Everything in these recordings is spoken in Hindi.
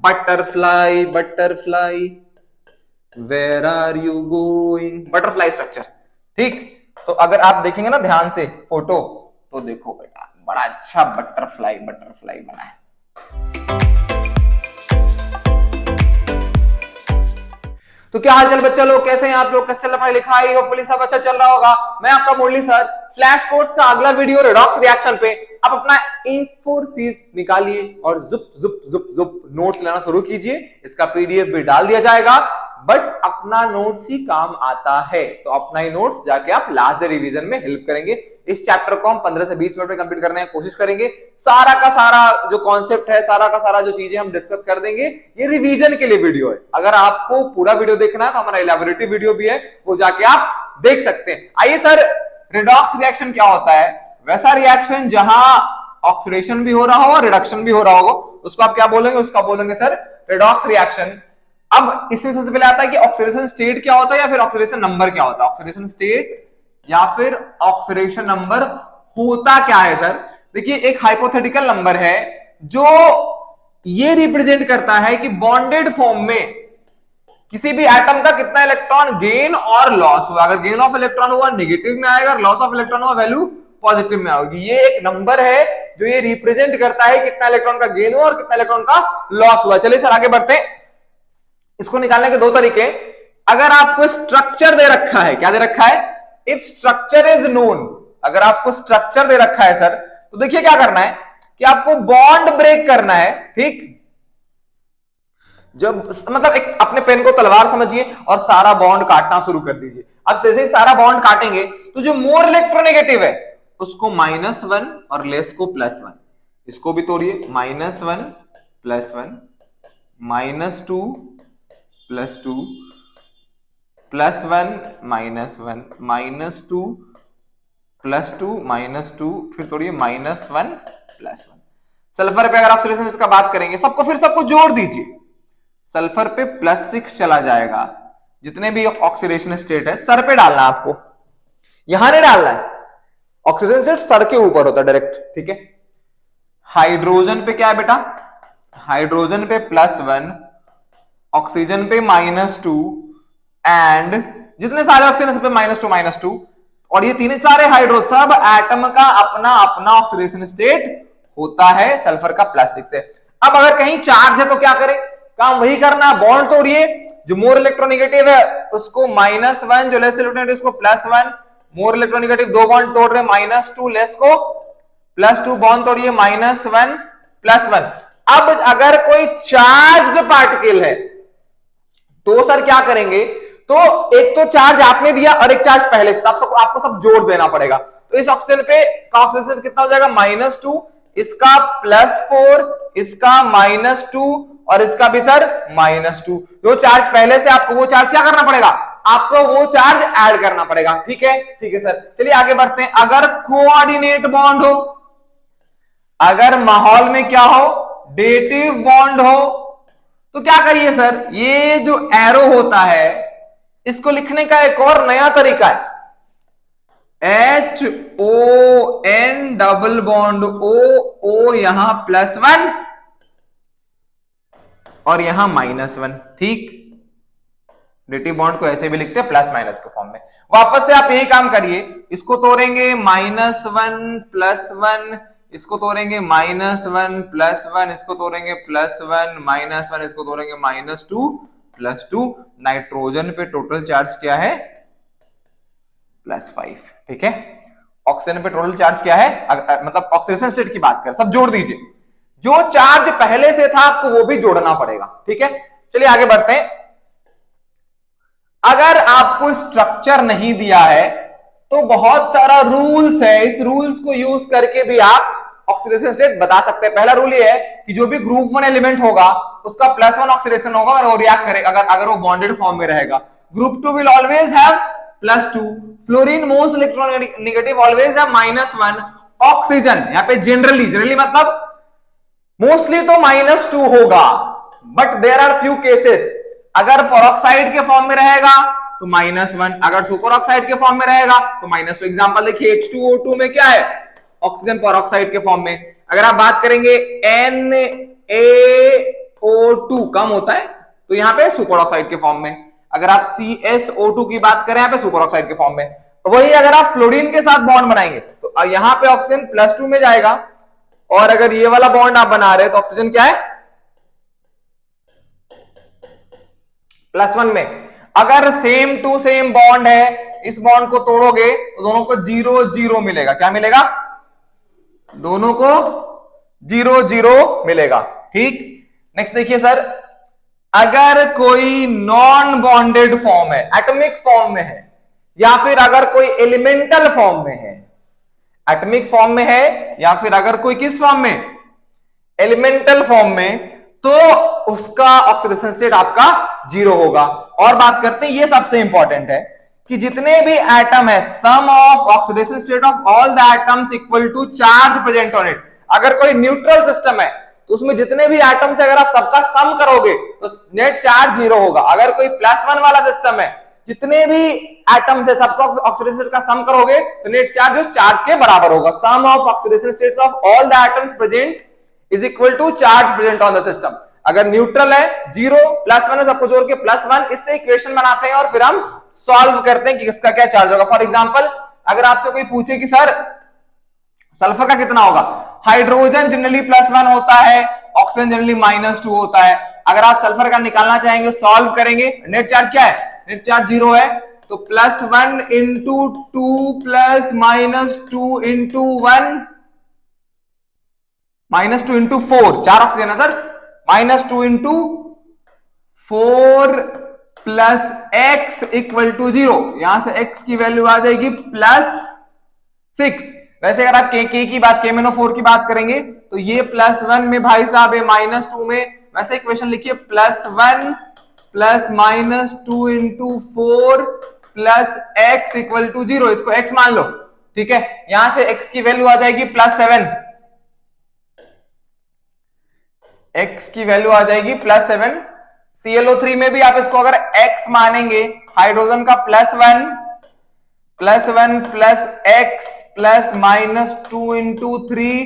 Butterfly butterfly where are you going, butterfly structure. ठीक, तो अगर आप देखेंगे ना ध्यान से फोटो तो देखो बेटा बड़ा अच्छा बटरफ्लाई बटरफ्लाई बना है। तो क्या हाल चाल बच्चा लोग, कैसे हैं आप लोग, कैसे चल रहा है लिखाई, होपफुली सब अच्छा चल रहा होगा। मैं आपका मुरली सर। फ्लैश कोर्स का अगला वीडियो रेडॉक्स रिएक्शन पे आप अपना A4 निकालिए और जुप जुप जुप जुप नोट्स लेना शुरू कीजिए। इसका PDF भी डाल दिया जाएगा, बट अपना नोट्स ही काम आता है, तो अपना ही नोट्स जाके आप लास्ट डे रिवीजन में हेल्प करेंगे। इस चैप्टर को हम 15 से 20 मिनट में कंप्लीट करने की कोशिश करेंगे। सारा का सारा जो कॉन्सेप्ट है, सारा का सारा जो चीजें हम डिस्कस कर देंगे। ये रिवीजन के लिए वीडियो है। अगर आपको पूरा वीडियो देखना है तो हमारा इलैबोरेटिव वीडियो भी है, वो जाके आप देख सकते हैं। आइए सर, रेडॉक्स रिएक्शन क्या होता है? वैसा रिएक्शन जहां ऑक्सीडेशन भी हो रहा हो और रिडक्शन भी हो रहा हो, उसको आप क्या बोलेंगे? उसका बोलेंगे सर रेडॉक्स रिएक्शन। अब इसमें सबसे पहले आता है कि ऑक्सीडेशन स्टेट क्या होता है या फिर ऑक्सीडेशन नंबर क्या होता है। ऑक्सीडेशन स्टेट या फिर ऑक्सीडेशन नंबर होता क्या है सर? देखिए, एक हाइपोथेटिकल नंबर है जो ये रिप्रेजेंट करता है कि बॉन्डेड फॉर्म में किसी भी एटम का कितना इलेक्ट्रॉन गेन और लॉस हुआ। अगर गेन ऑफ इलेक्ट्रॉन हुआ नेगेटिव में आएगा, लॉस ऑफ इलेक्ट्रॉन हुआ वैल्यू पॉजिटिव में आएगी। ये एक नंबर है जो ये रिप्रेजेंट करता है कितना इलेक्ट्रॉन का गेन हुआ और कितना इलेक्ट्रॉन का लॉस हुआ। चलिए सर आगे बढ़ते हैं। इसको निकालने के दो तरीके। अगर आपको स्ट्रक्चर दे रखा है, क्या दे रखा है? इफ स्ट्रक्चर इज नोन, अगर आपको स्ट्रक्चर दे रखा है सर, तो देखिए क्या करना है कि आपको बॉन्ड ब्रेक करना है। ठीक, जब मतलब एक अपने पेन को तलवार समझिए और सारा बॉन्ड काटना शुरू कर दीजिए। अब जैसे ही सारा बॉन्ड काटेंगे तो जो मोर इलेक्ट्रोनेगेटिव है उसको -1 और लेस को +1, इसको भी तोड़िए। -1 +1 -2 +2 +1 -1 -2 +2 -2, फिर तोड़िए -1 +1। सल्फर पे अगर ऑक्सीडेशन इसका बात करेंगे, सबको जोड़ दीजिए। सल्फर पे +6 चला जाएगा। जितने भी ऑक्सीडेशन स्टेट है सर पे डालना है आपको, यहां नहीं डालना है। ऑक्सीजन स्टेट सर के ऊपर होता है डायरेक्ट। ठीक है, हाइड्रोजन पे क्या है बेटा? हाइड्रोजन पे +1, ऑक्सीजन पे -2 एंड जितने सारे ऑक्सीजन पे -2 -2, और ये तीन सारे हाइड्रो सब एटम का अपना अपना ऑक्सीडेशन स्टेट होता है। सल्फर का +6 है। अब अगर कहीं चार्ज है तो क्या करें? काम वही करना, बॉन्ड तोड़िए। जो मोर इलेक्ट्रोनेगेटिव है उसको -1, जो लेस इलेक्ट्रोनेगेटिव उसको +1। मोर इलेक्ट्रोनेगेटिव दो बॉन्ड तोड़ रहे, -2, लेस को +2, बॉन्ड तोड़िए -1 +1। अब अगर कोई चार्ज्ड पार्टिकल है तो सर क्या करेंगे? तो एक तो चार्ज आपने दिया और एक चार्ज पहले से, आपको सब जोड़ देना पड़ेगा। तो इस ऑक्सीजन पे का ऑक्सीजन कितना हो जाएगा? -2, इसका +4, इसका -2 और इसका भी सर -2। जो चार्ज पहले से, आपको वो चार्ज क्या करना पड़ेगा? आपको वो चार्ज ऐड करना पड़ेगा। ठीक है सर। चलिए आगे बढ़ते हैं। अगर कोऑर्डिनेट बॉन्ड हो, अगर माहौल में क्या हो? डेटिव बॉन्ड हो, तो क्या करिए सर? ये जो एरो होता है इसको लिखने का एक और नया तरीका है। HON डबल बॉन्ड O यहां +1 और यहां -1। ठीक, डेटिव बॉन्ड को ऐसे भी लिखते हैं +- के फॉर्म में। वापस से आप यही काम करिए। इसको तोड़ेंगे -1 +1, इसको तोड़ेंगे -1 +1, इसको तोड़ेंगे +1 -1, इसको तोड़ेंगे -2 +2। नाइट्रोजन पे टोटल चार्ज क्या है? +5। ठीक है, ऑक्सीजन पे टोटल चार्ज क्या है? मतलब ऑक्सीडेशन स्टेट की बात करें, सब जोड़ दीजिए। जो चार्ज पहले से था आपको वो भी जोड़ना पड़ेगा। ठीक है, चलिए आगे बढ़ते हैं। अगर आपको स्ट्रक्चर नहीं दिया है तो बहुत सारा रूल्स है, इस रूल्स को यूज करके भी आप ऑक्सीडेशन स्टेट बता सकते हैं। पहला रूल ये है कि जो भी ग्रुप 1 एलिमेंट होगा उसका +1 ऑक्सीडेशन होगा और वो रिएक्ट करेगा अगर वो बॉन्डेड फॉर्म में रहेगा। Group 2 will always have +2। Fluorine most electronegative always have -1। Oxygen यहाँ पे जनरली मतलब मोस्टली तो -2 होगा, but there are few cases. अगर पेरोक्साइड के फॉर्म में रहेगा तो -1, अगर सुपर ऑक्साइड के फॉर्म में रहेगा तो -2। एग्जांपल देखिए, H2O2 में क्या है? ऑक्सीजन पेरोक्साइड के फॉर्म में। अगर आप बात करेंगे NaO2 CO2 कम होता है तो यहाँ पे सुपर ऑक्साइड के फॉर्म में, अगर आप CSO2 की बात करें यहाँ पे सुपर ऑक्साइड के फॉर्म में। वही अगर आप फ्लोरीन के साथ बॉन्ड बनाएंगे तो यहाँ पे ऑक्सीजन +2 में जाएगा, और अगर ये वाला बॉन्ड आप बना रहे हैं तो ऑक्सीजन क्या है +1 में। अगर सेम टू सेम बॉन्ड है, इस बॉन्ड को तोड़ोगे तो दोनों को 0-0 मिलेगा। क्या मिलेगा? दोनों को 0-0 मिलेगा। ठीक, नेक्स्ट देखिए सर, अगर कोई नॉन बॉन्डेड फॉर्म है, एटॉमिक फॉर्म में है, या फिर अगर कोई एलिमेंटल फॉर्म में है, एटॉमिक फॉर्म में है या फिर अगर कोई किस फॉर्म में, एलिमेंटल फॉर्म में, तो उसका ऑक्सीडेशन स्टेट आपका 0 होगा। और बात करते हैं, ये सबसे इंपॉर्टेंट है कि जितने भी एटम है, sum of oxidation state of all the atoms equal to charge present on it. अगर कोई न्यूट्रल सिस्टम है तो उसमें जितने भी एटम्स है, अगर आप सबका सम करोगे तो नेट चार्ज 0 होगा। अगर कोई +1 वाला सिस्टम है, जितने भी एटम्स है सबका ऑक्सीडेशन स्टेट का सम करोगे तो नेट चार्ज उस चार्ज के बराबर होगा। Sum of oxidation states of all the atoms present is equal to charge present on the system. अगर न्यूट्रल है 0, +1 है, सबको जोड़ के +1, इससे इक्वेशन बनाते हैं और फिर हम सॉल्व करते हैं कि इसका क्या चार्ज होगा। फॉर एग्जांपल, अगर आपसे कोई पूछे कि सर सल्फर का कितना होगा, हाइड्रोजन जनरली +1 होता है, ऑक्सीजन जनरली -2 होता है। अगर आप सल्फर का निकालना चाहेंगे, सॉल्व करेंगे, नेट चार्ज क्या है, नेट चार्ज 0 है, तो +1 × 2 + -2 × 1 -2 × 4, 4 ऑक्सीजन है सर, -2 × 4 + x = 0। यहां से x की वैल्यू आ जाएगी +6। वैसे अगर आप k की बात, k-4 की बात करेंगे तो ये +1 में भाई साहब है, -2 में, वैसे इक्वेशन लिखिए +1 + -2 × 4 + x = 0। इसको x मान लो, ठीक है। यहां से x की वैल्यू आ जाएगी +7, x की वैल्यू आ जाएगी +7। ClO3 में भी आप इसको अगर x मानेंगे, हाइड्रोजन का +1 + x + -2 × 3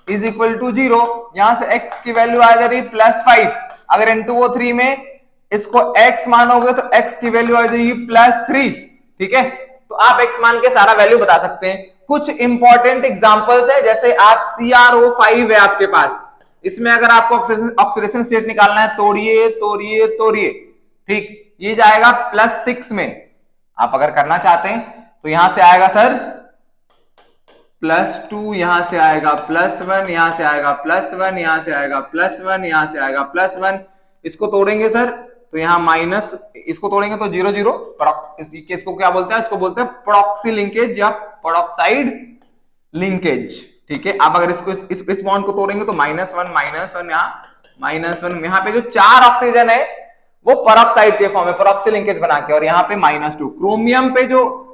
= 0। यहां से x की वैल्यू आ जा रही +5। अगर N2O3 में इसको x मानोगे तो x की वैल्यू आ जाएगी +3, ठीक है। तो आप x मान के सारा वैल्यू बता सकते हैं। कुछ इंपॉर्टेंट एग्जांपल्स है, जैसे आप CrO5 है आपके पास, इसमें अगर आपको ऑक्सीडेशन स्टेट निकालना है, तोड़िए, ठीक, ये जाएगा +6 में। आप अगर करना चाहते हैं तो यहां से आएगा सर +2, यहां से आएगा +1, यहां से आएगा +1, यहां से आएगा +1, यहां से आएगा +1। इसको तोड़ेंगे सर तो यहां माइनस, इसको तोड़ेंगे तो 0-0। इसको क्या बोलते हैं, इसको बोलते हैं प्रॉक्सी लिंकेज या पेरोक्साइड लिंकेज, ठीक है। आप अगर इसको इस बॉन्ड को तोड़ेंगे तो -1 यहाँ पे जो 4 ऑक्सीजन है वो पेरोक्साइड के फॉर्म में, पेरोक्सी लिंकेज बना के, और यहाँ पे -2। क्रोमियम पे जो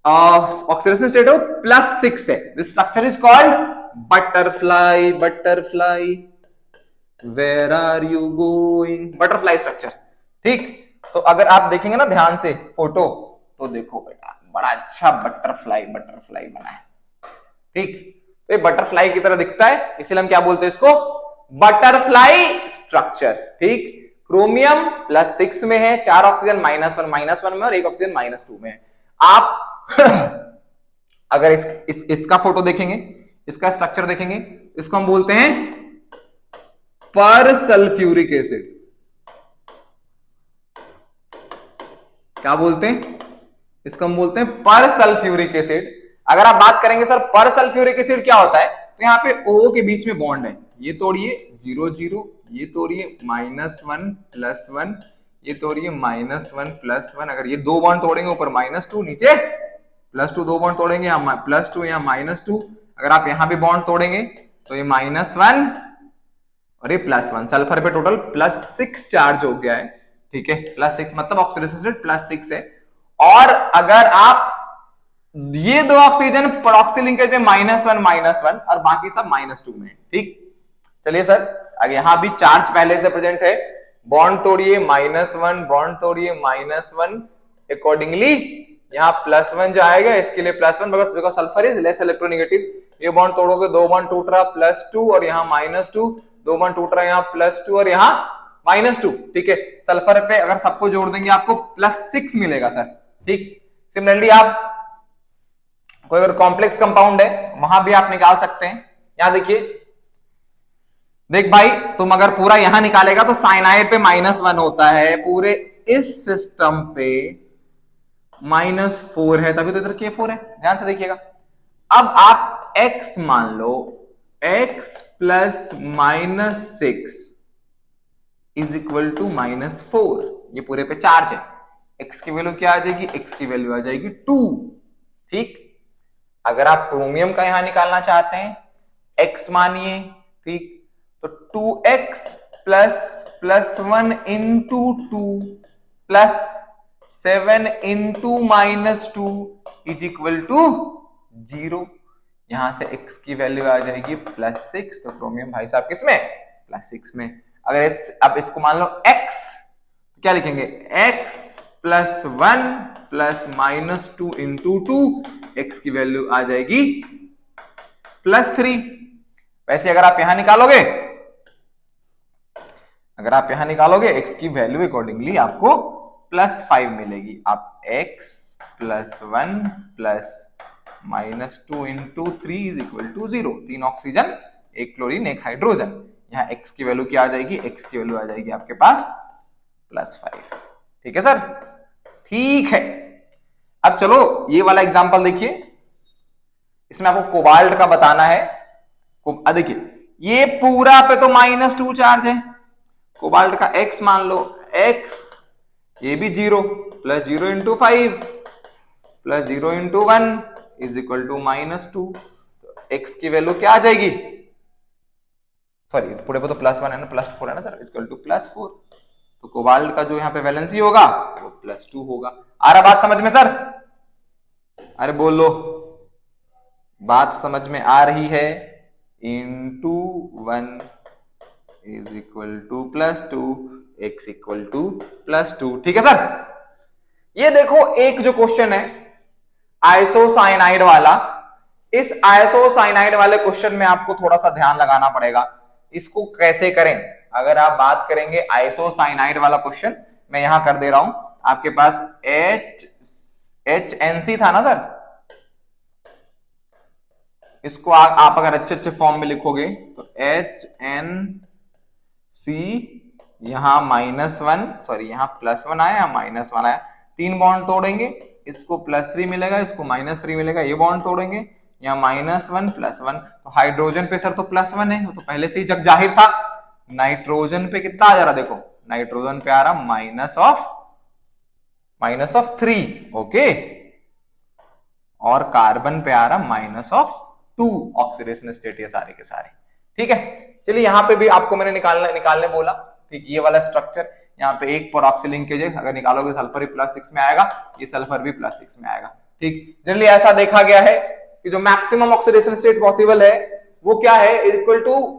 ऑक्सीडेशन स्टेट है वो +6 है। This structure is called butterfly. Where are you going, butterfly structure, ठीक। तो अगर आप देखेंगे ना ध्यान से फोटो, तो देखो बेटा बड़ा अच्छा बटरफ्लाई बना है, ठीक। तो ये बटरफ्लाई की तरह दिखता है, इसलिए हम क्या बोलते हैं इसको, बटरफ्लाई स्ट्रक्चर, ठीक। क्रोमियम +6 में है, 4 ऑक्सीजन -1 में और 1 ऑक्सीजन -2 में है। आप अगर इसका फोटो देखेंगे, इसका स्ट्रक्चर देखेंगे, इसको हम बोलते हैं पर सल्फ्यूरिक एसिड। क्या बोलते हैं इसको, हम बोलते हैं पर सल्फ्यूरिक एसिड। अगर आप बात करेंगे सर पर सल्फ्यूरिक एसिड क्या होता है, तो यहाँ पे O के बीच में बॉन्ड है, ये तोड़िए 0-0, ये तोड़िए -1 +1, ये तोड़िए -1 +1। अगर ये 2 बॉन्ड तोड़ेंगे, ऊपर -2, नीचे +2, 2 बॉन्ड तोड़ेंगे, यहाँ +2, यहाँ -2। अगर आप यहाँ भी बॉन्ड तोड़ेंगे तो ये -1 और ये +1। सल्फर पे टोटल +6 चार्ज हो गया है, ठीक है। +6 मतलब ऑक्सीडेशन स्टेट +6 है। और अगर आप ये 2 ऑक्सीजन पेरोक्सी लिंकेज में -1 और बाकी सब -2 में, ठीक। चलिए सर आगे, यहां भी चार्ज पहले से प्रेजेंट है, बॉन्ड तोड़िए -1, बॉन्ड तोड़िए -1, अकॉर्डिंगली यहाँ +1 जो आएगा इसके लिए +1, because sulphur is less electronegative. ये बॉन्ड तोड़ोगे, 2 बॉन्ड टूट रहा +2 और यहाँ -2, 2 बॉन्ड टूट रहा है यहाँ +2 और यहाँ -2, ठीक है। सल्फर पे अगर सबको जोड़ देंगे आपको +6 मिलेगा सर, ठीक। सिमिलरली आप कोई अगर कॉम्प्लेक्स कंपाउंड है वहां भी आप निकाल सकते हैं। यहां देखिए, देख भाई तुम अगर पूरा यहां निकालेगा तो साइनाइड पे -1 होता है, पूरे इस सिस्टम पे -4 है, तभी तो इधर K4 है, ध्यान से देखिएगा। अब आप x मान लो, x plus -6 is equal to -4, ये पूरे पे चार्ज है। x की वैल्यू क्या आ जाएगी, x की वैल्यू आ जाएगी 2, ठीक। अगर आप क्रोमियम का यहां निकालना चाहते हैं, x मानिए, ठीक, तो 2x plus 1 into 2 plus 7 into -2 is equal to 0। यहां से x की वैल्यू आ जाएगी +6, तो क्रोमियम भाई साहब किसमें, +6 में। अगर आप इसको मान लो x, तो क्या लिखेंगे, x plus 1 plus -2 into 2, x की वैल्यू आ जाएगी +3। वैसे अगर आप यहां निकालोगे, x की वैल्यू अकॉर्डिंगली आपको +5 मिलेगी। आप x plus 1 plus -2 into 3 is equal to 0। 3 oxygen, 1 chlorine, 1 hydrogen. यहां x की वैल्यू क्या आ जाएगी, x की वैल्यू आ जाएगी आपके पास +5, ठीक है सर, ठीक है। अब चलो ये वाला एग्जांपल देखिए, इसमें आपको कोबाल्ट का बताना है। देखिए ये पूरा पे तो -2 चार्ज है, कोबाल्ट का x मान लो, x ये भी 0 plus 0 into 5 plus 0 into 1 is equal to -2। तो x की वैल्यू क्या आ जाएगी, सॉरी पूरे पे तो +1 है ना, +4 है ना सर, इक्वल टू +4। तो कोबाल्ट का जो यहां पे वैलेंसी होगा वो +2 होगा। आ रहा बात समझ में सर, अरे बोलो, बात समझ में आ रही है। Into 1 is equal to +2, x equal to +2, ठीक है सर। ये देखो एक जो क्वेश्चन है आइसोसाइनाइड वाला, इस आइसोसाइनाइड वाले क्वेश्चन में आपको थोड़ा सा ध्यान लगाना पड़ेगा। इसको कैसे करें, अगर आप बात करेंगे आइसोसाइनाइड वाला क्वेश्चन, मैं यहां कर दे रहा हूं आपके पास HNC था ना सर, इसको आप अगर अच्छे फॉर्म में लिखोगे तो HNC, यहां -1, सॉरी यहां +1 आया, यहां -1 आया, 3 बॉन्ड तोड़ेंगे, इसको +3 मिलेगा, इसको -3 मिलेगा, ये बॉन्ड तोड़ेंगे, यहाँ -1 +1, तो हाइड्रोजन पे सर तो +1 है, वो तो पहले से ही जग जाहिर था। नाइट्रोजन पे कितना आ जा रहा, देखो नाइट्रोजन पे आ रहा -3, ओके, और कार्बन पे आ रहा -2, ऑक्सीडेशन स्टेट ये सारे के सारे, ठीक है। चलिए यहां पे भी आपको मैंने निकालने बोला, ठीक, ये वाला स्ट्रक्चर, यहाँ पे एक परऑक्सी लिंकेज है, अगर निकालोगे सल्फर भी +6 में आएगा, ये सल्फर भी +6 में आएगा, ठीक। जनरली ऐसा देखा गया है कि जो मैक्सिमम ऑक्सीडेशन स्टेट पॉसिबल है वो क्या है, equal to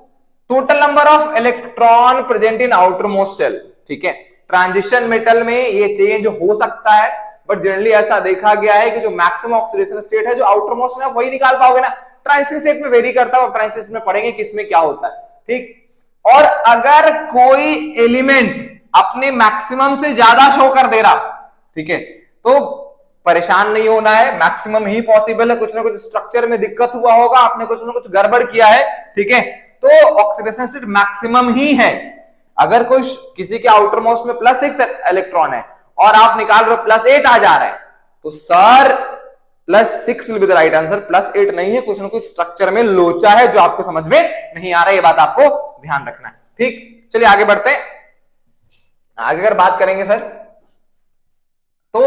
total number of electron present in outermost shell, ठीक है। ट्रांजिशन मेटल में ये चेंज हो सकता है, बट जनरली ऐसा देखा गया है कि जो मैक्सिमम ऑक्सीडेशन स्टेट है, जो आउटर मोस्ट में आप वही निकाल पाओगे ना, ट्रांजिशन स्टेट में वेरी करता है, और ट्रांजिशन में पढ़ेंगे किसमें क्या होता है, ठीक। और अगर कोई एलिमेंट अपने मैक्सिमम से ज्यादा शो कर दे रहा, ठीक है, तो परेशान नहीं होना है, मैक्सिमम ही पॉसिबल है, कुछ ना कुछ स्ट्रक्चर में दिक्कत हुआ होगा, आपने कुछ ना कुछ गड़बड़ किया है, ठीक है, तो ऑक्सीडेशन स्टेट मैक्सिमम ही है। अगर कोई किसी के आउटर मोस्ट में +6 इलेक्ट्रॉन है और आप निकाल रहे हो +8 आ जा रहा है, तो sir +6 will be the right answer, +8 नहीं है, कुछ ना कुछ स्ट्रक्चर में लोचा है जो आपको समझ में नहीं आ रहा है, ये बात आपको ध्यान रखना है, ठीक। चलिए आगे बढ़ते हैं। आगे अगर बात करेंगे सर, तो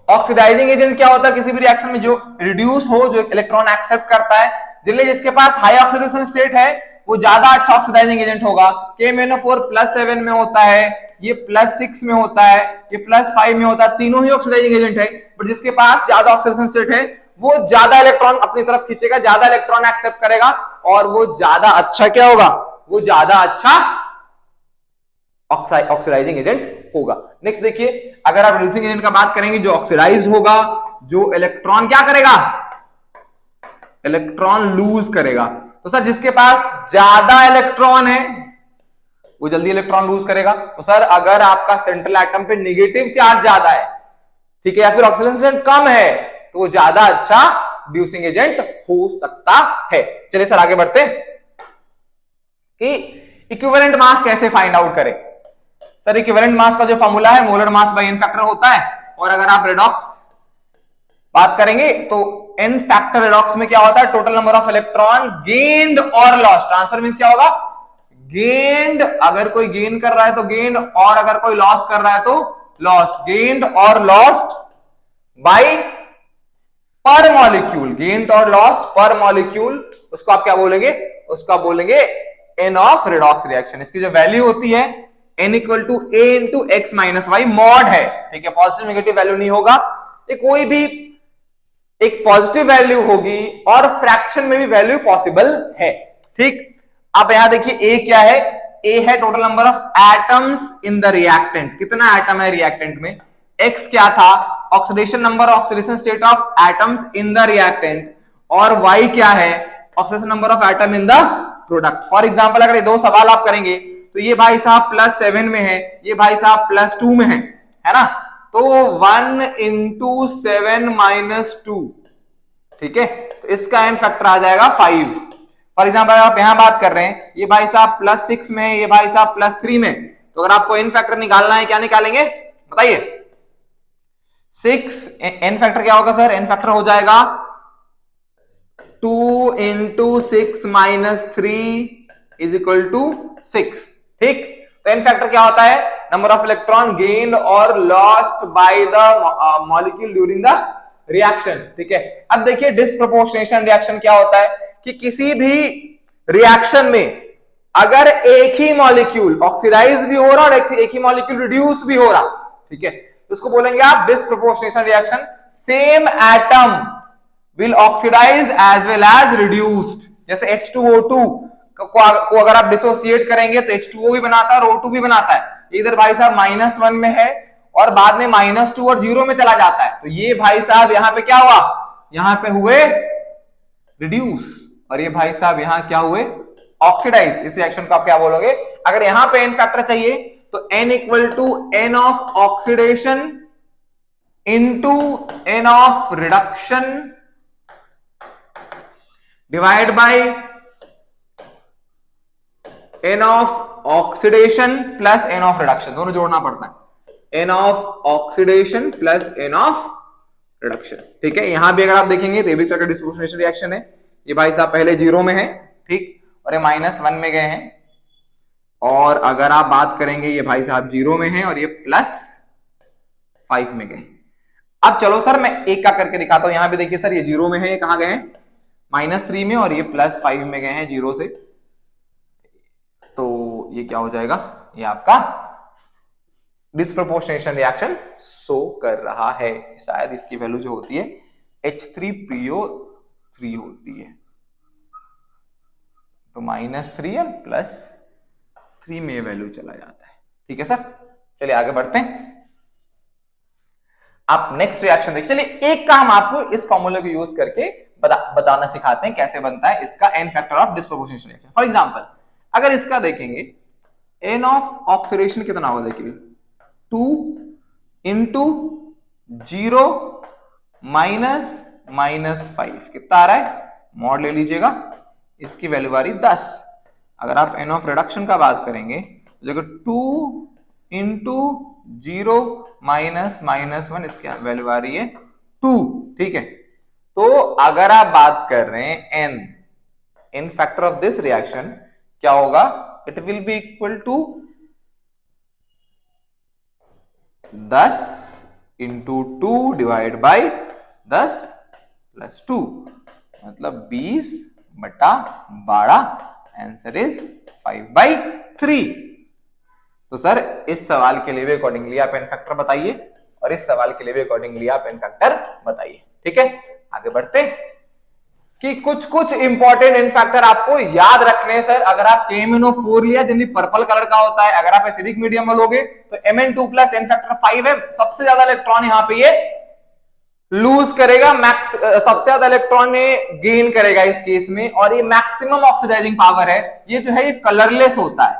ऑक्सीडाइजिंग एजेंट क्या होता है, किसी भी रिएक्शन में जो रिड्यूस हो, जो इलेक्ट्रॉन एक्सेप्ट करता है, जिसलिए जिसके पास हाई ऑक्सीडेशन स्टेट है वो ज्यादा अच्छा ऑक्सीडाइजिंग एजेंट होगा। KMnO4 +7 में होता है, ये +6 में होता है, ये +5 में होता है, तीनों ही ऑक्सीडाइजिंग एजेंट है, बट जिसके पास ज्यादा ऑक्सीडेशन स्टेट है वो ज्यादा इलेक्ट्रॉन अपनी तरफ खींचेगा, ज्यादा इलेक्ट्रॉन एक्सेप्ट करेगा, और वो ज्यादा अच्छा क्या होगा, वो ज्यादा अच्छा ऑक्सीडाइजिंग एजेंट होगा। नेक्स्ट देखिए, अगर आप रिड्यूसिंग एजेंट का बात करेंगे, जो ऑक्सीडाइज होगा, जो इलेक्ट्रॉन क्या करेगा, इलेक्ट्रॉन लूज करेगा। तो सर जिसके पास ज्यादा इलेक्ट्रॉन है वो जल्दी इलेक्ट्रॉन लूज करेगा। तो सर अगर आपका सेंट्रल एटम पे नेगेटिव चार्ज ज्यादा है, ठीक है, या फिर ऑक्सीडेशन कम है, तो वो ज्यादा अच्छा रिड्यूसिंग एजेंट हो सकता है। चलिए सर आगे बढ़ते कि इक्विवेलेंट मास कैसे फाइंड आउट करें। सर इक्विवेलेंट मास का जो फॉर्मूला है molar mass by n factor होता है, और अगर आप रेडॉक्स बात करेंगे तो एन फैक्टर रेडॉक्स में क्या होता है, total number of electron gained और लॉस्ट। ट्रांसफर मींस क्या होगा, गेन्ड, अगर कोई गेन कर रहा है तो गेन्ड, और अगर कोई लॉस कर रहा है तो लॉस। गेन्ड और लॉस्ट बाय पर मॉलिक्यूल, गेन्ड और लॉस्ट पर मॉलिक्यूल, उसको आप क्या बोलेंगे, उसको आप बोलेंगे एन ऑफ रेडॉक्स रिएक्शन। इसकी जो वैल्यू होती है n equal to a into x minus y mod है, ठीक है, पॉजिटिव नेगेटिव वैल्यू नहीं होगा, ये कोई भी एक पॉजिटिव वैल्यू होगी और फ्रैक्शन में भी वैल्यू पॉसिबल है, ठीक। आप यहां देखिए ए क्या है, ए है total number of atoms in the reactant, कितना एटम है रिएक्टेंट में, एक्स क्या था, oxidation number, oxidation state of atoms in the reactant, और वाई क्या है, oxidation number of atom in the product. For example अगर ये दो सवाल आप करेंगे तो ये भाई साहब +7 में है, ये भाई साहब +2 में है ना, तो 1 इंटू 7 माइनस 2, ठीक है, तो इसका एन फैक्टर आ जाएगा 5। फॉर एग्जांपल आप यहां बात कर रहे हैं, ये भाई साहब +6 में है, ये भाई साहब +3 में, तो अगर आपको एन फैक्टर निकालना है, क्या निकालेंगे बताइए, 6, एन फैक्टर क्या होगा सर, एन फैक्टर हो जाएगा 2 into 6 minus 3 is equal to 6, ठीक। तो एन फैक्टर क्या होता है, नंबर ऑफ इलेक्ट्रॉन गेन्ड और lost by the molecule during the reaction, ठीक है। अब देखिए डिस्प्रोपोर्शनेशन रिएक्शन क्या होता है कि किसी भी रिएक्शन में अगर एक ही मॉलिक्यूल ऑक्सीडाइज भी हो रहा और एक ही मॉलिक्यूल रिड्यूस भी हो रहा, ठीक है, तो उसको बोलेंगे आप disproportionation reaction. Same atom will oxidize as well as reduced, जैसे H2O2 को अगर आप डिसोसिएट करेंगे तो H2O भी बनाता है और O2 भी बनाता है। इधर भाई साहब -1 में है और बाद में -2 और 0 में चला जाता है, तो ये भाई साहब यहां पे क्या हुआ, यहां पे हुए रिड्यूस, और ये भाई साहब यहां क्या हुए ऑक्सीडाइज। इस रिएक्शन को आप क्या बोलोगे, अगर यहां पे एन फैक्टर चाहिए तो n equal to n of oxidation into n of reduction divide by n of oxidation plus n of reduction, दोनों जोड़ना पड़ता है, n of oxidation plus n of reduction, ठीक है। यहां भी अगर आप देखेंगे तो ये भी तरह का डिस्प्रोपोर्शनेशन रिएक्शन है, ये भाई साहब पहले 0 में है, ठीक, और ये -1 में गए हैं, और अगर आप बात करेंगे ये भाई साहब 0 में है और ये +5 में गए। अब चलो सर मैं एक का करके दिखाता हूं, यहां भी देखिए सर ये 0 में है, ये कहां गए हैं -3 में, और ये +5 में गए हैं 0 से, तो ये क्या हो जाएगा, ये आपका डिस्प्रोपोर्शनेशन रिएक्शन शो कर रहा है। शायद इसकी वैल्यू जो होती है H3PO3 होती है, तो -3 और +3 में वैल्यू चला जाता है, ठीक है सर। चलिए आगे बढ़ते हैं, आप नेक्स्ट रिएक्शन देखिए। चलिए एक का हम आपको इस फॉर्मूले को यूज करके बताना सिखाते हैं कैसे बनता है इसका n factor of disproportionation reaction. For example अगर इसका देखेंगे एन ऑफ ऑक्सीडेशन कितना होगा, देखिए 2 इंटू 0 माइनस -5 कितना आ रहा है, मॉड ले लीजिएगा, इसकी वैल्यू आ रही 10। अगर आप एन ऑफ रिडक्शन का बात करेंगे तो देखो 2 इंटू 0 माइनस -1, इसकी वैल्यू आ रही है 2, ठीक है। तो अगर आप बात कर रहे हैं n factor of this reaction क्या होगा, it will be equal to 10 into 2 divide by 10 plus 2, मतलब 20/12, आंसर इज 5/3। तो सर इस सवाल के लिए भी अकॉर्डिंगली आप एन फैक्टर बताइए, और इस सवाल के लिए भी अकॉर्डिंगली आप एन फैक्टर बताइए, ठीक है। आगे बढ़ते कि कुछ इंपॉर्टेंट एन फैक्टर आपको याद रखने। सर अगर आप KMnO4 लिया जिनकी पर्पल कलर का होता है, अगर आप एसिडिक मीडियम में लोगे तो Mn2+ एन फैक्टर 5 है, सबसे ज्यादा इलेक्ट्रॉन यहां पे ये लूज करेगा, मैक्स सबसे ज्यादा इलेक्ट्रॉन ये गेन करेगा इस केस में, और ये मैक्सिमम ऑक्सीडाइजिंग पावर है। ये जो है ये कलरलेस होता है,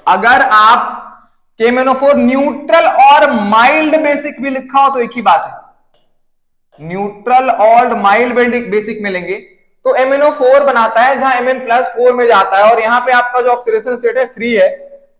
अगर आप KMnO4 न्यूट्रल और माइल्ड बेसिक भी लिखा हो तो एक ही बात है, न्यूट्रल और माइल्ड बेसिक में लेंगे तो MnO4 बनाता है जहां Mn+4 में जाता है, और यहां पे आपका जो ऑक्सीडेशन स्टेट है 3 है।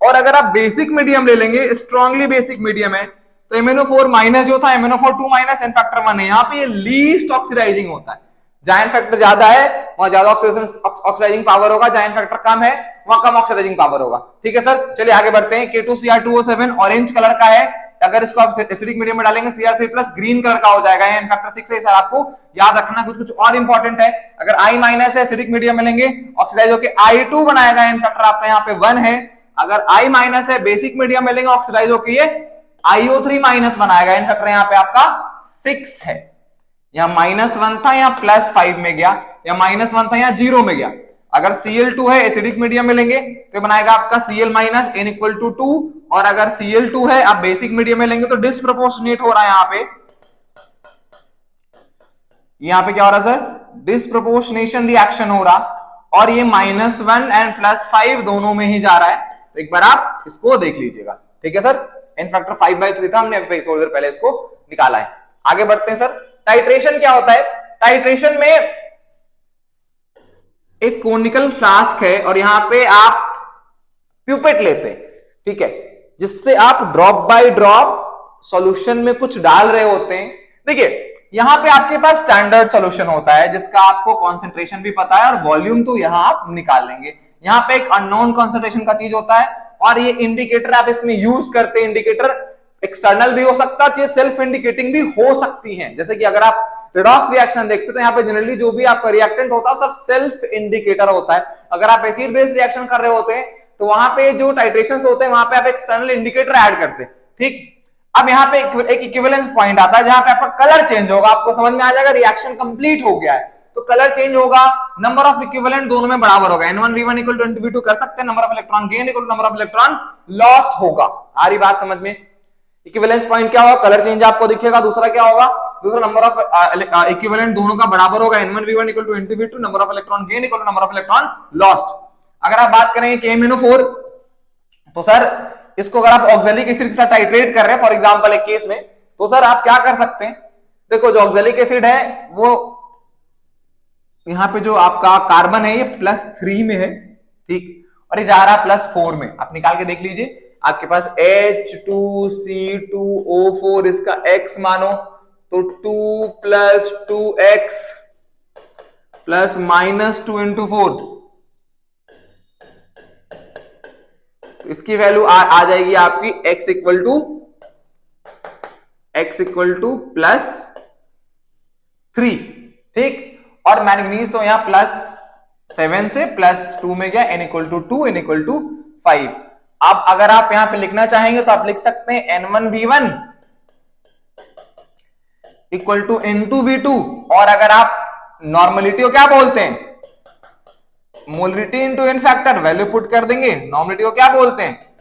और अगर आप बेसिक मीडियम ले लेंगे, स्ट्रांगली बेसिक मीडियम है, तो MnO4 माइनस जो था MnO4 2 माइनस एन फैक्टर 1 है। यहां पे ये लीस्ट ऑक्सीडाइजिंग होता है, जहां एन फैक्टर ज्यादा है वहां ज्यादा ऑक्सीडाइजिंग पावर होगा, जहां एन फैक्टर कम है वहां कम ऑक्सीडाइजिंग पावर होगा। ठीक है सर, चलिए आगे बढ़ते हैं। K2Cr2O7 ऑरेंज कलर का है, अगर इसको आप एसिडिक मीडियम में डालेंगे Cr3 प्लस ग्रीन कलर का हो जाएगा, एन फैक्टर 6 है। सर आपको याद रखना कुछ और इंपॉर्टेंट है, अगर I माइनस है एसिडिक मीडियम में लेंगे ऑक्सीडाइज होकर I2 बनाएगा, एन फैक्टर आपका यहाँ पे 1 है। अगर I माइनस है बेसिक मीडियम में लेंगे ऑक्सीडाइज होकर ये IO3 माइनस बनाएगा, एन फैक्टर यहाँ पे आपका 6 है। यहां -1 था, यहां +5 में गया, या -1 था यहां 0 में गया। अगर Cl2 है एसिडिक मीडियम में लेंगे तो बनाएगा आपका Cl minus n equal to 2, और अगर Cl2 है आप बेसिक मीडियम में लेंगे तो डिस्प्रोपोर्शनेट हो रहा है यहां पे क्या हो रहा है सर, डिस्प्रोपोर्शनेशन रिएक्शन हो रहा, और ये -1 एंड +5 दोनों में ही जा रहा है। तो एक बार आप इसको देख लीजिएगा। ठीक है सर, एन फैक्टर 5/3 था, हमने थोड़ी देर पहले इसको निकाला है। आगे बढ़ते हैं सर, टाइट्रेशन क्या होता है। टाइट्रेशन में एक कोनिकल फ्लास्क है और यहां पे आप प्यूपेट लेते हैं, ठीक है, जिससे आप ड्रॉप बाय ड्रॉप सॉल्यूशन में कुछ डाल रहे होते हैं। देखिए यहां पे आपके पास स्टैंडर्ड सॉल्यूशन होता है जिसका आपको कॉन्सेंट्रेशन भी पता है और वॉल्यूम तो यहां आप निकाल लेंगे। यहां पे एक अननोन कॉन्सेंट्रेशन का चीज होता है, और ये इंडिकेटर आप इसमें यूज करते हैं। इंडिकेटर एक्सटर्नल भी हो सकता है, चीज सेल्फ इंडिकेटिंग भी हो सकती है। जैसे कि अगर आप रिडॉक्स रिएक्शन देखते हैं तो यहाँ पे जनरली जो भी आपका रिएक्टेंट होता है सब सेल्फ इंडिकेटर होता है। अगर आप एसिड बेस्ड रिएक्शन कर रहे होते हैं तो वहां पे जो टाइट्रेशंस होते हैं वहां पे आप एक्सटर्नल इंडिकेटर ऐड करते हैं। ठीक, अब यहाँ पे एक इक्विवेलेंस पॉइंट आता है जहां पे आपका कलर चेंज होगा, आपको समझ में आ जाएगा रिएक्शन कंप्लीट हो गया है तो कलर चेंज होगा, नंबर ऑफ इक्विवेलेंट दोनों में बराबर होगा। N1V1 इक्वल टू N2V2 कर सकते हैं, number of electron gain equal to number of electron lost होगा। आ रही बात समझ में? इक्विवेलेंस पॉइंट क्या होगा, कलर चेंज आपको दिखेगा। दूसरा क्या होगा, दूसरा नंबर ऑफ इक्विवेलेंट दोनों का बराबर होगा, N1V1 equal to N2V2, number of electron gain equal to number of electron lost. अगर आप बात करेंगे KMnO4 तो सर इसको अगर आप ऑक्सैलिक एसिड के साथ टाइट्रेट कर रहे हैं फॉर एग्जांपल एक केस में, तो सर आप क्या कर सकते हैं, देखो जो ऑक्सैलिक एसिड है वो यहां पे जो आपका कार्बन है ये +3 में है, ठीक, और ये जा रहा है +4 में। आप निकाल के देख लीजिए, आपके पास H2C2O4 इसका x मानो तो 2 + 2x प्लस -2 × 4, इसकी वैल्यू आ जाएगी आपकी x इक्वल टू +3, ठीक। और मैंगनीज तो यहां +7 से +2 में गया, n equal to 2, n equal to 5। अब अगर आप यहां पे लिखना चाहेंगे तो आप लिख सकते हैं N1V1 इक्वल टू N2V2, और अगर आप नॉर्मलिटी को क्या बोलते हैं, molarity into n factor, value put कर देंगे। नॉर्मलिटी को क्या बोलते हैं,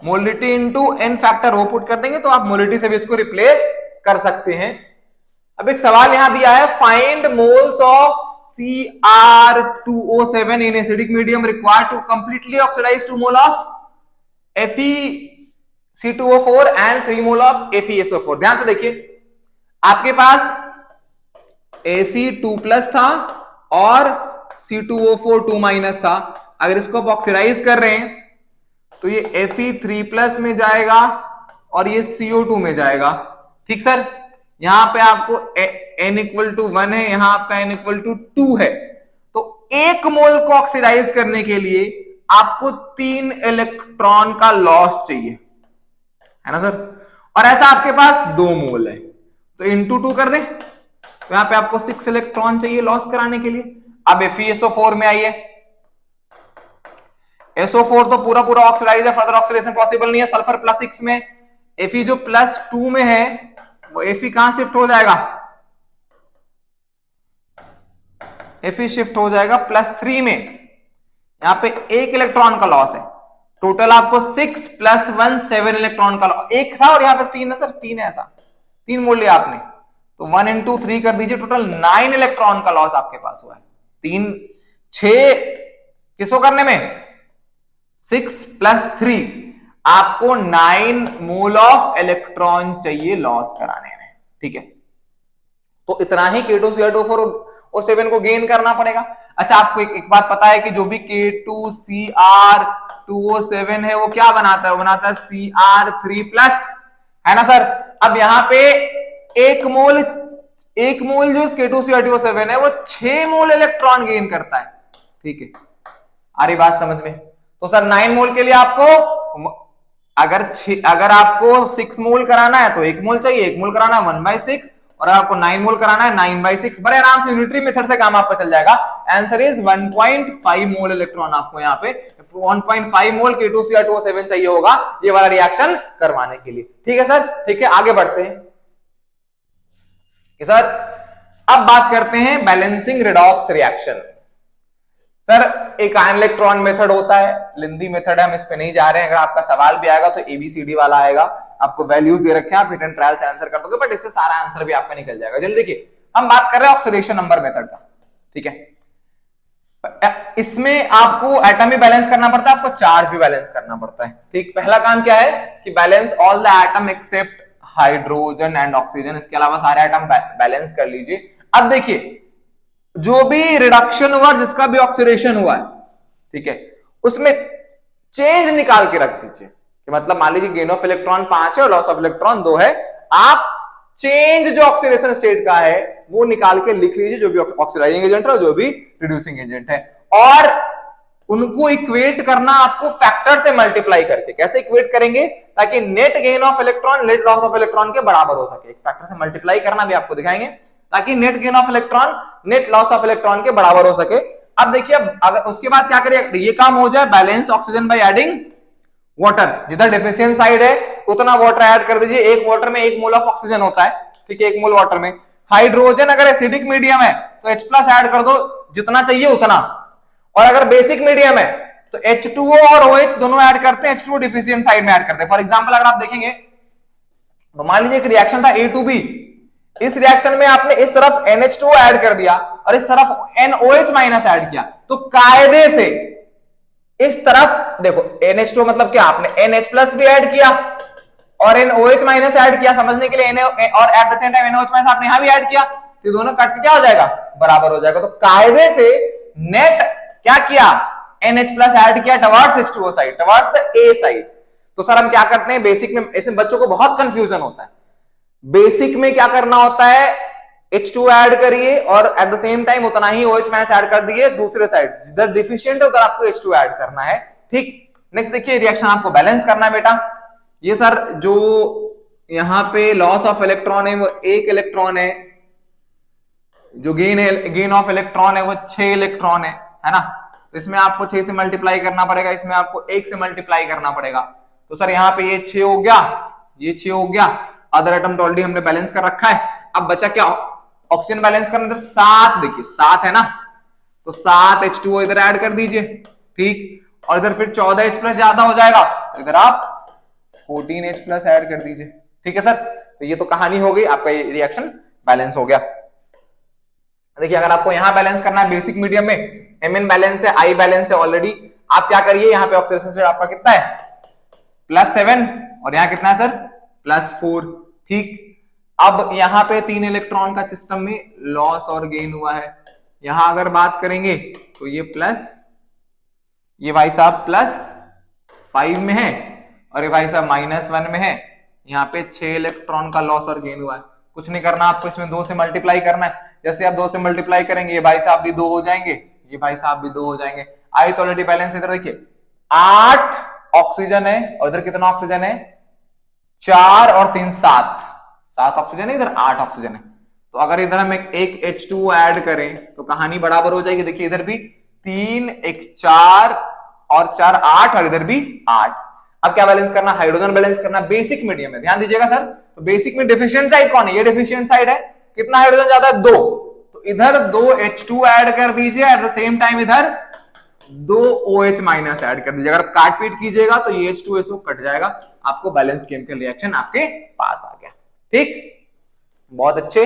मोलरिटी इंटू एन फैक्टर, वो पुट कर देंगे तो आप मोलरिटी से भी इसको रिप्लेस कर सकते हैं। अब एक सवाल यहां दिया है, find moles of Cr2O7 in acidic medium required to completely oxidise 2 mole of FeC2O4 and 3 mole of FeSO4। ध्यान से देखिए, आपके पास Fe2+ था और C2O4 2- था। अगर इसको आप ऑक्सीडाइज कर रहे हैं तो ये Fe3+ में जाएगा और ये CO2 में जाएगा, ठीक सर। यहां पे आपको n इक्वल टू 1 है, यहां आपका n इक्वल टू 2 है, तो 1 मोल को ऑक्सीडाइज करने के लिए आपको 3 इलेक्ट्रॉन का लॉस चाहिए, है ना सर। और ऐसा आपके पास 2 मोल है तो इंटू 2 कर दें, तो यहां पे आपको 6 इलेक्ट्रॉन चाहिए लॉस कराने के लिए। अब FeSO4 में आइए, SO4 तो पूरा पूरा ऑक्सीडाइज है, फर्दर ऑक्सीडेशन पॉसिबल नहीं है। सल्फर +6 में, Fe जो +2 में है वो Fe कहां शिफ्ट हो जाएगा, Fe शिफ्ट हो जाएगा +3 में। यहां पे 1 इलेक्ट्रॉन का लॉस है, टोटल आपको 6 + 1 7 इलेक्ट्रॉन का लॉस। 1 था और यहां पे 3 है सर, 3 है, ऐसा 3 मोल लिया आपने, तो 1 × 3 कर दीजिए, टोटल 9 इलेक्ट्रॉन का लॉस आपके पास हुआ है। 3 6 किसको करने में, 6 + 3 आपको 9 मोल ऑफ इलेक्ट्रॉन चाहिए लॉस कराने में, ठीक है। तो इतना ही K2Cr2O7 को गेन करना पड़ेगा। अच्छा, आपको एक बात पता है कि जो भी K2Cr2O7 है वो क्या बनाता है, वो बनाता है Cr3+, है ना सर। अब यहां पे एक मोल जो K2Cr2O7 है वो 6 मोल इलेक्ट्रॉन गेन करता है, ठीक है। आ रही बात समझ में? तो सर 9 मोल के लिए आपको अगर आपको 6 मोल कराना है तो 1 मोल चाहिए, 1 मोल कराना है 1/6, और आपको 9 मोल कराना है 9/6। बड़े आराम से यूनिटरी मेथड से काम आपका चल जाएगा। आंसर इज 1.5 मोल इलेक्ट्रॉन आपको यहाँ पे 1.5 मोल K2Cr2O7 चाहिए होगा ये वाला रिएक्शन करवाने के लिए, ठीक है सर। ठीक है, आगे बढ़ते हैं सर। अब बात करते हैं बैलेंसिंग रिडॉक्स रिएक्शन। सर एक आयन इलेक्ट्रॉन मेथड होता है, लिंदी मेथड है, हम इस पे नहीं जा रहे हैं। अगर आपका सवाल भी आएगा तो ABCD वाला आएगा, आपको वैल्यूज दे रखे हैं, आप रिटन ट्रायल से आंसर कर दोगे, बट इससे सारा आंसर भी आपका निकल जाएगा। जल्दी देखिए, हम बात कर रहे हैं ऑक्सीडेशन नंबर मेथड का, ठीक है। इसमें आपको एटम भी बैलेंस करना पड़ता है, आपको चार्ज भी बैलेंस करना पड़ता है, ठीक। पहला काम क्या है कि balance all the atom except hydrogen and oxygen, इसके अलावा सारे एटम बैलेंस कर लीजिए। अब देखिए, जो भी रिडक्शन हुआ, जिसका भी ऑक्सीडेशन हुआ है, ठीक है, उसमें चेंज निकाल के रख दीजिए। कि मतलब मान लीजिए गेन ऑफ इलेक्ट्रॉन 5 है और लॉस ऑफ इलेक्ट्रॉन 2 है, आप चेंज जो ऑक्सीडेशन स्टेट का है वो निकाल के लिख लीजिए, जो भी ऑक्सीडाइजिंग एजेंट है और जो भी रिड्यूसिंग एजेंट है, और उनको इक्वेट करना आपको फैक्टर से मल्टीप्लाई करके। कैसे इक्वेट करेंगे? ताकि net gain of electron net loss of electron के बराबर हो सके। एक फैक्टर से मल्टीप्लाई करना भी आपको दिखाएंगे, ताकि net gain of electron net loss of electron के बराबर हो सके। अब देखिए, अगर उसके बाद क्या करिए, ये काम हो जाए, balance oxygen by adding water. जिधर डेफिशिएंट साइड है उतना वाटर ऐड कर दीजिए। एक वाटर में 1 मोल ऑफ ऑक्सीजन होता है, ठीक है, 1 मोल वाटर में। हाइड्रोजन अगर एसिडिक मीडियम है तो H+ ऐड कर दो, जितना चाहिए उतना। और अगर बेसिक मीडियम है तो H2O और OH दोनों ऐड करते हैं, H2O डिफिशिएंट साइड में ऐड करते हैं। फॉर एग्जांपल अगर आप देखेंगे तो मान लीजिए एक रिएक्शन था A2B, इस रिएक्शन में आपने इस तरफ NH2O ऐड कर दिया और इस तरफ NOH- ऐड किया, तो कायदे से इस तरफ देखो, NH2 मतलब क्या, आपने NH+ भी ऐड किया और NOH- ऐड किया समझने के लिए, और at the same time NOH- आपने यहां भी ऐड किया, तो दोनों कट के क्या हो जाएगा, बराबर हो जाएगा। तो कायदे से नेट क्या किया, NH+ ऐड किया towards H2O side, towards the A side. तो सर हम क्या करते हैं बेसिक में, ऐसे बच्चों को बहुत कंफ्यूजन होता है। बेसिक में क्या करना होता है, H2 ऐड करिए और एट द सेम टाइम उतना ही OH- ऐड कर दिए दूसरे साइड, जिधर डिफिशिएंट है उधर आपको H2 ऐड करना है, ठीक। नेक्स्ट देखिए, रिएक्शन आपको बैलेंस करना है बेटा। ये सर जो यहां पे लॉस ऑफ इलेक्ट्रॉन है वो 1 इलेक्ट्रॉन है, जो गेन ऑफ इलेक्ट्रॉन है वो 6 इलेक्ट्रॉन है ना। तो इसमें आपको 6 से मल्टीप्लाई करना पड़ेगा, इसमें आपको 1 से मल्टीप्लाई करना पड़ेगा। तो सर यहाँ पे ये 6 हो गया, ये 6 हो गया, अदर एटम तो ऑलरेडी हमने बैलेंस कर रखा है। अब बचा क्या, ऑक्सीजन बैलेंस करना, तो 7, देखिए 7 है ना, तो 7 H2O इधर ऐड कर दीजिए, ठीक। और इधर फिर 14 H+ ज्यादा हो जाएगा, तो इधर आप 14 H+ ऐड कर दीजिए, ठीक है सर। तो ये तो कहानी हो गई, आपका ये रिएक्शन बैलेंस हो गया। देखिए, अगर आपको यहां बैलेंस करना है बेसिक मीडियम में, Mn बैलेंस है, I बैलेंस है ऑलरेडी, आप क्या करिए, यहाँ पे ऑक्सीडेशन स्टेट आपका कितना है, +7, और यहाँ कितना है सर, +4, ठीक। अब यहाँ पे 3 इलेक्ट्रॉन का सिस्टम में लॉस और गेन हुआ है। यहां अगर बात करेंगे तो ये प्लस, ये भाई साहब +5 में है और ये भाई साहब -1 में है। यहाँ पे 6 इलेक्ट्रॉन का लॉस और गेन हुआ है। कुछ नहीं करना आपको, इसमें 2 से मल्टीप्लाई करना है। जैसे आप 2 से मल्टीप्लाई करेंगे, ये भाई साहब भी 2 हो जाएंगे, ये भाई साहब भी 2 हो जाएंगे। आई तो ऑलरेडी बैलेंस, इधर देखिए 8 ऑक्सीजन है और इधर कितना ऑक्सीजन है, 4 और 3 7 ऑक्सीजन है, इधर 8 ऑक्सीजन है। तो अगर इधर हम एक H2O ऐड करें तो कहानी बराबर हो जाएगी। देखिए इधर भी 3, 1 4 और 4 8 और इधर भी 8। अब क्या बैलेंस करना, हाइड्रोजन बैलेंस करना, बेसिक मीडियम में ध्यान दीजिएगा सर। तो बेसिक में डिफिशिएंट साइड कौन है, ये डिफिशिएंट साइड है। कितना हाइड्रोजन ज्यादा है, 2, तो इधर 2 H2 ऐड कर दीजिए, एट द सेम टाइम इधर 2 OH- ऐड कर दीजिए। अगर काट पीट कीजिएगा तो ये H2SO कट जाएगा, आपको बैलेंस केमिकल रिएक्शन आपके पास आ गया, ठीक, बहुत अच्छे।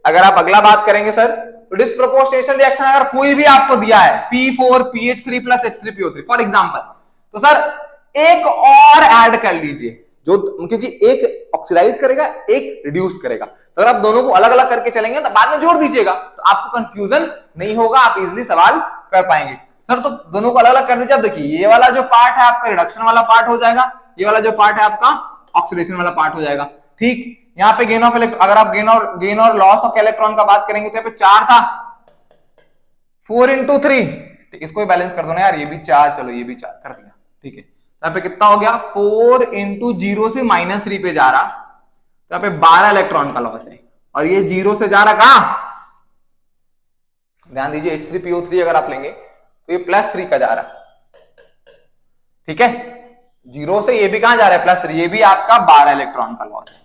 अगर आप अगला बात करेंगे सर, तो डिस्प्रोपोर्शनेशन रिएक्शन अगर कोई भी आपको दिया है P4PH3 + H3PO3 फॉर एग्जांपल, तो सर एक और ऐड कर लीजिए, जो क्योंकि एक ऑक्सीडाइज करेगा एक रिड्यूस करेगा, तो अगर आप दोनों को अलग अलग करके चलेंगे तो बाद में जोड़ दीजिएगा, तो आपको कंफ्यूजन नहीं होगा, आप इजीली सवाल कर पाएंगे। सर तो दोनों को अलग अलग कर दीजिए। अब देखिए ये वाला जो पार्ट है आपका रिडक्शन वाला पार्ट हो जाएगा, ये वाला जो पार्ट है आपका ऑक्सीडेशन वाला पार्ट हो जाएगा। ठीक, यहाँ पे गेन ऑफ इलेक्ट्रॉन, अगर आप गेन और लॉस ऑफ इलेक्ट्रॉन का बात करेंगे तो यहाँ पे 4 था, 4 into 3, ठीक, इसको भी बैलेंस कर दो ना यार, ये भी 4, चलो ये भी 4 कर दिया, ठीक है। यहाँ पे कितना हो गया, 4 into 0 से -3 पे जा रहा, तो यहाँ पे 12 इलेक्ट्रॉन का लॉस है, और ये 0 से जा रहा कहां, ध्यान दीजिए H3PO3 अगर आप लेंगे तो ये +3 का जा रहा, ठीक है, 0 से ये भी कहां जा रहा है +3, ये भी आपका 12 इलेक्ट्रॉन का लॉस है,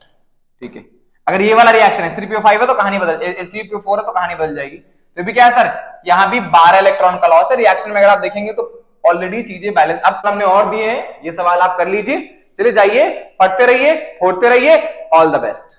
ठीक है। अगर ये वाला रिएक्शन H3PO5 है तो कहानी बदल, H3PO4 है तो कहानी बदल जाएगी, तो भी क्या है सर, यहां भी 12 इलेक्ट्रॉन का लॉस है। रिएक्शन में अगर आप देखेंगे तो ऑलरेडी चीजें बैलेंस, अब हमने और दिए हैं, ये सवाल आप कर लीजिए। चलिए जाइए, पढ़ते रहिए, फोड़ते रहिए, ऑल द बेस्ट।